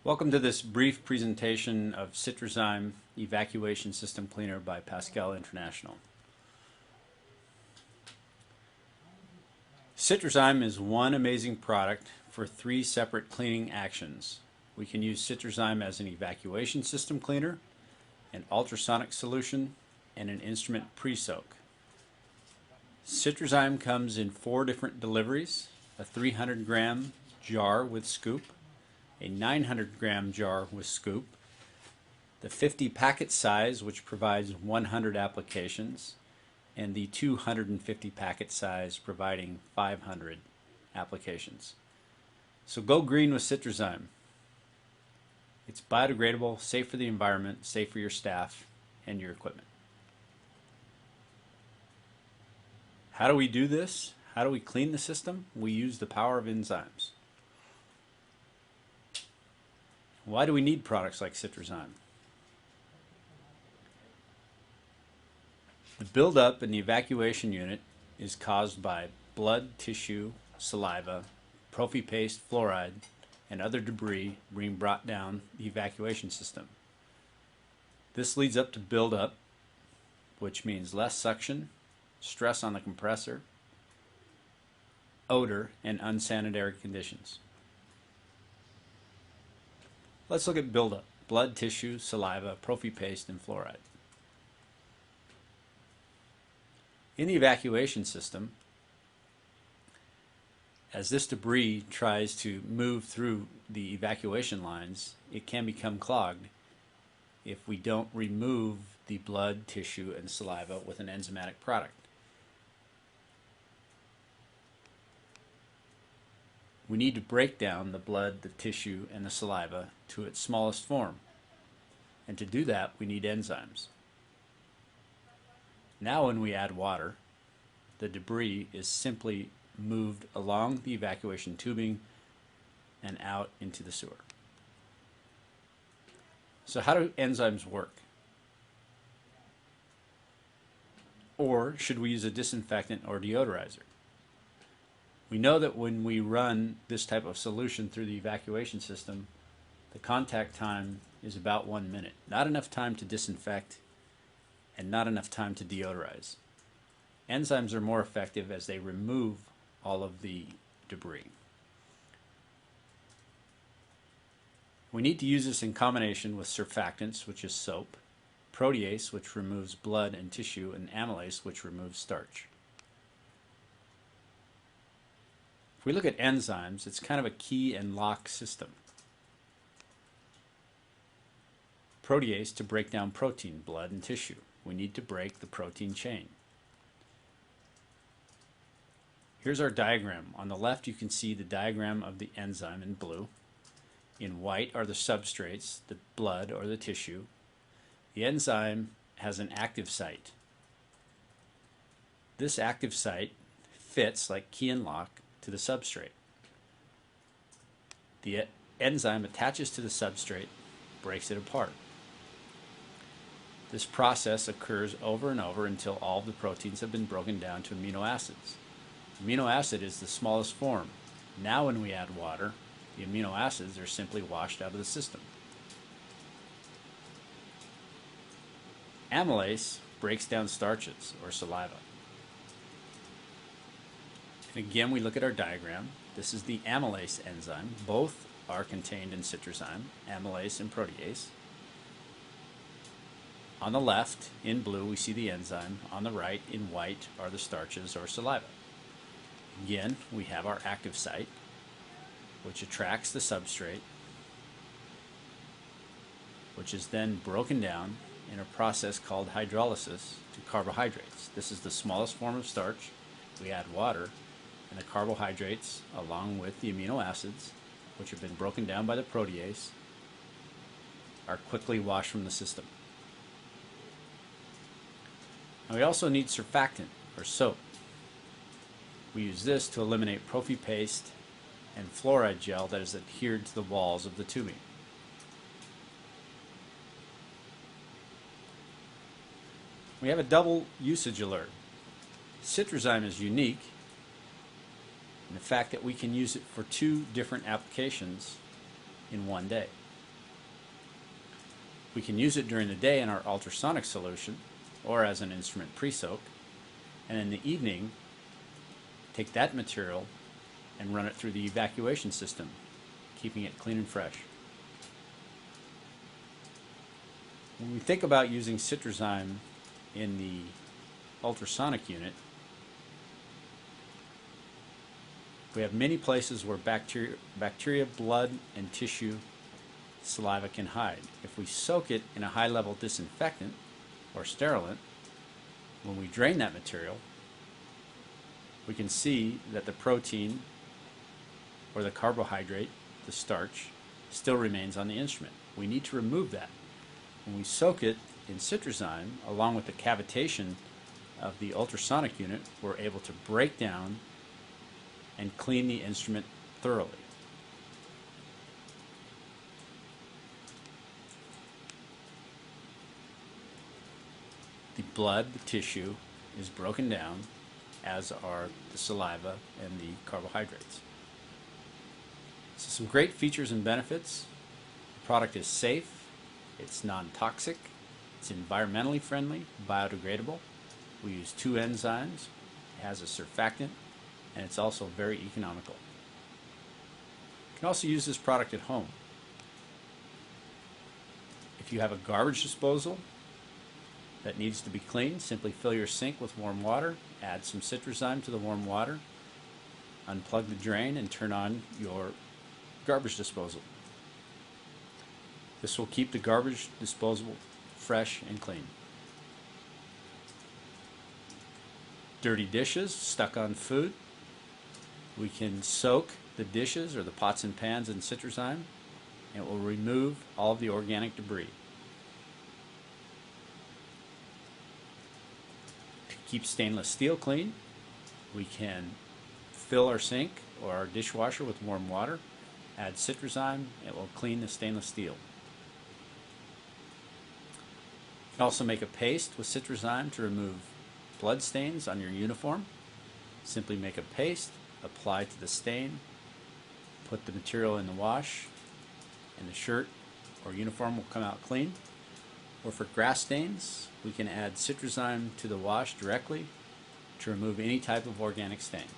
Welcome to this brief presentation of Citrizyme Evacuation System Cleaner by Pascal International. Citrizyme is one amazing product for three separate cleaning actions. We can use Citrizyme as an evacuation system cleaner, an ultrasonic solution, and an instrument pre-soak. Citrizyme comes in 4 different deliveries: a 300-gram jar with scoop, a 900-gram jar with scoop, the 50 packet size, which provides 100 applications, and the 250 packet size providing 500 applications. So go green with Citrizyme. It's biodegradable, safe for the environment, safe for your staff and your equipment. How do we do this? How do we clean the system? We use the power of enzymes. Why do we need products like Citrizyme? The buildup in the evacuation unit is caused by blood, tissue, saliva, prophy paste, fluoride, and other debris being brought down the evacuation system. This leads up to buildup, which means less suction, stress on the compressor, odor, and unsanitary conditions. Let's look at buildup: blood, tissue, saliva, prophy paste, and fluoride. In the evacuation system, as this debris tries to move through the evacuation lines, it can become clogged if we don't remove the blood, tissue, and saliva with an enzymatic product. We need to break down the blood, the tissue, and the saliva to its smallest form. And to do that, we need enzymes. Now when we add water, the debris is simply moved along the evacuation tubing and out into the sewer. So how do enzymes work? Or should we use a disinfectant or deodorizer? We know that when we run this type of solution through the evacuation system, the contact time is about 1 minute. Not enough time to disinfect and not enough time to deodorize. Enzymes are more effective as they remove all of the debris. We need to use this in combination with surfactants, which is soap, protease, which removes blood and tissue, and amylase, which removes starch. If we look at enzymes, it's kind of a key and lock system. Protease to break down protein, blood, and tissue. We need to break the protein chain. Here's our diagram. On the left, you can see the diagram of the enzyme in blue. In white are the substrates, the blood or the tissue. The enzyme has an active site. This active site fits like key and lock to the substrate. The enzyme attaches to the substrate, breaks it apart. This process occurs over and over until all of the proteins have been broken down to amino acids. Amino acid is the smallest form. Now when we add water, the amino acids are simply washed out of the system. Amylase breaks down starches or saliva. And again, we look at our diagram. This is the amylase enzyme. Both are contained in Citrizyme, amylase and protease. On the left, in blue, we see the enzyme. On the right, in white, are the starches or saliva. Again, we have our active site, which attracts the substrate, which is then broken down in a process called hydrolysis to carbohydrates. This is the smallest form of starch. We add water, and the carbohydrates, along with the amino acids, which have been broken down by the protease, are quickly washed from the system. Now we also need surfactant, or soap. We use this to eliminate prophy paste and fluoride gel that is adhered to the walls of the tubing. We have a double usage alert. Citrizyme is unique in the fact that we can use it for 2 different applications in one day. We can use it during the day in our ultrasonic solution or as an instrument pre-soak, and in the evening take that material and run it through the evacuation system, keeping it clean and fresh. When we think about using Citrizyme in the ultrasonic unit, we have many places where bacteria, blood, and tissue, saliva can hide. If we soak it in a high-level disinfectant or sterilant, when we drain that material, we can see that the protein or the carbohydrate, the starch, still remains on the instrument. We need to remove that. When we soak it in Citrizyme, along with the cavitation of the ultrasonic unit, we're able to break down and clean the instrument thoroughly. The blood, the tissue, is broken down, as are the saliva and the carbohydrates. So some great features and benefits. The product is safe, it's non-toxic, it's environmentally friendly, biodegradable. We use 2 enzymes, it has a surfactant, and it's also very economical. You can also use this product at home. If you have a garbage disposal that needs to be cleaned, simply fill your sink with warm water, add some Citrizyme to the warm water, unplug the drain, and turn on your garbage disposal. This will keep the garbage disposal fresh and clean. Dirty dishes stuck on food, we can soak the dishes or the pots and pans in Citrizyme, and it will remove all of the organic debris. To keep stainless steel clean, we can fill our sink or our dishwasher with warm water, add Citrizyme, it will clean the stainless steel. You can also make a paste with Citrizyme to remove blood stains on your uniform. Simply make a paste, apply to the stain, put the material in the wash, and the shirt or uniform will come out clean. Or for grass stains, we can add Citrizyme to the wash directly to remove any type of organic stain.